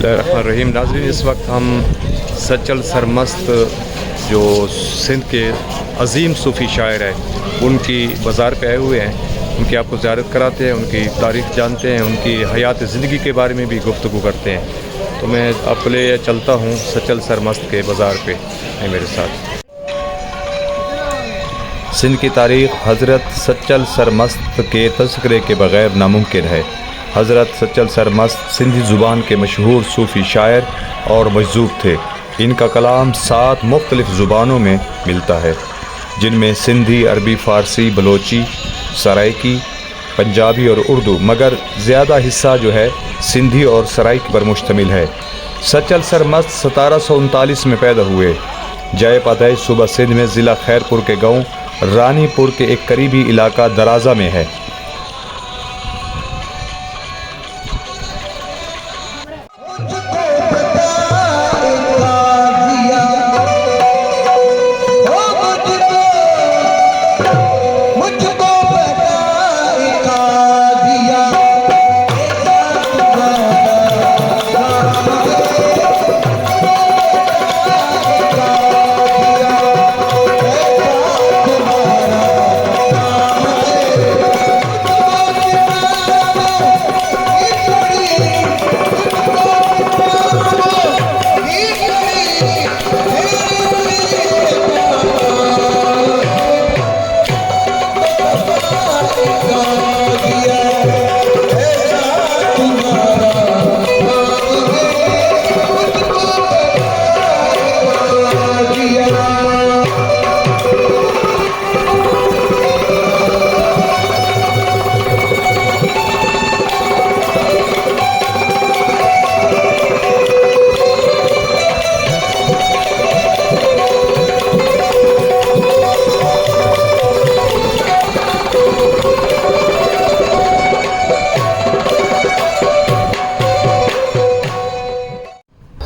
बिस्मिल्लाहिर्रहमानिर्रहीम। नाज़रीन, इस वक्त हम सचल सरमस्त जो सिंध के अज़ीम सूफ़ी शायर हैं उनकी बाज़ार पे आए हुए हैं। उनकी आपको ज़ियारत कराते हैं, उनकी तारीख़ जानते हैं, उनकी हयात ज़िंदगी के बारे में भी गुफ्तगू करते हैं। तो मैं आपको ले चलता हूँ सचल सरमस्त के बाज़ार पे, है मेरे साथ। सिंध की तारीख़ हज़रत सचल सरमस्त के तज़किरे के बग़ैर नामुमकिन है। हज़रत सचल सरमस्त सिंधी ज़ुबान के मशहूर सूफ़ी शायर और मजज़ूब थे। इनका कलाम 7 मुख्तलिफ़ ज़ुबानों में मिलता है, जिनमें सिंधी, अरबी, फ़ारसी, बलोची, सराइकी, पंजाबी और उर्दू, मगर ज़्यादा हिस्सा जो है सिंधी और सराइकी पर मुश्तमिल है। सचल सरमस्त 1739 में पैदा हुए। जय पैदाइश सूबा सिंध में ज़िला खैरपुर के गाँव रानीपुर के एक करीबी इलाका दराजा में है।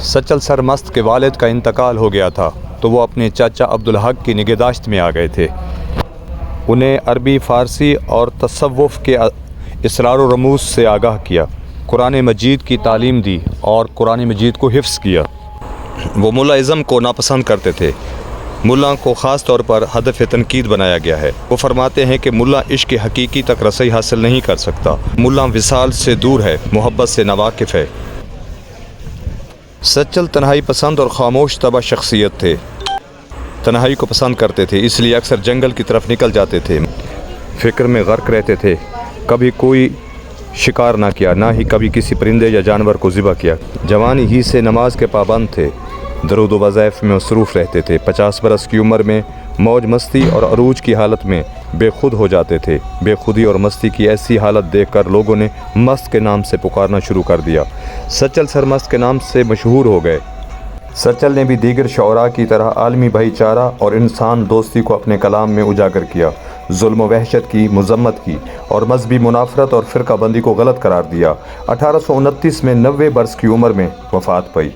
सचल सरमस्त के वालिद का इंतकाल हो गया था, तो वो अपने चाचा अब्दुल हक की निगहदाश्त में आ गए थे। उन्हें अरबी, फ़ारसी और तसव्वुफ़ के इसरार व रमूज़ से आगाह किया, कुरान मजीद की तालीम दी और कुरान मजीद को हिफ्ज़ किया। वो मुल्ला इज़्म को नापसंद करते थे। मुल्ला को ख़ास तौर पर हदफ़ तनकीद बनाया गया है। वो फरमाते हैं कि मुल्ला इश्क़ हकीकी तक रसाई हासिल नहीं कर सकता। मुल्ला विसाल से दूर है, मोहब्बत से नावाकिफ़ है। सचल तन्हाई पसंद और ख़ामोश तबा शख्सियत थे। तन्हाई को पसंद करते थे, इसलिए अक्सर जंगल की तरफ निकल जाते थे। फ़िक्र में गर्क रहते थे। कभी कोई शिकार ना किया, ना ही कभी किसी परिंदे या जानवर को ज़िबा किया। जवानी ही से नमाज के पाबंद थे। दरूद व वज़ाइफ में मसरूफ़ रहते थे। 50 बरस की उम्र में मौज मस्ती और अरूज की हालत में बेखुद हो जाते थे। बेखुदी और मस्ती की ऐसी हालत देखकर लोगों ने मस्त के नाम से पुकारना शुरू कर दिया। सचल सरमस्त के नाम से मशहूर हो गए। सचल ने भी दीगर शौरा की तरह आलमी भाईचारा और इंसान दोस्ती को अपने कलाम में उजागर किया। जुल्म व वहशत की मजम्मत की और मजहबी मुनाफरत और फ़िरका बंदी को गलत करार दिया। 1829 में 90 बरस की उम्र में वफ़ात पाई।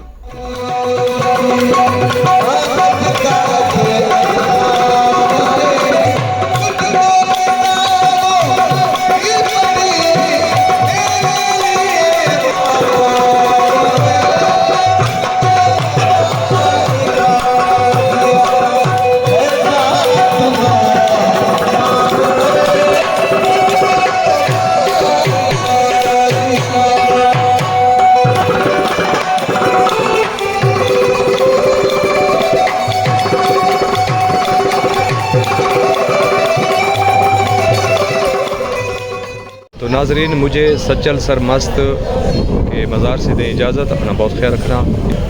तो नाज़रीन, मुझे सचल सरमस्त के मज़ार से दें इजाज़त। अपना बहुत ख्याल रखना।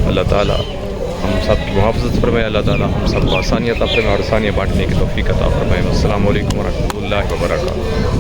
अल्लाह ताला हम सब की मुहाफ़ज़त फरमाए। अल्लाह ताला हम सब को आसानियत फरमाए और आसानियाँ बांटने की तौफ़ीक़ अता फरमाए। अस्सलामु अलैकुम व रहमतुल्लाहि व बरकातुहू।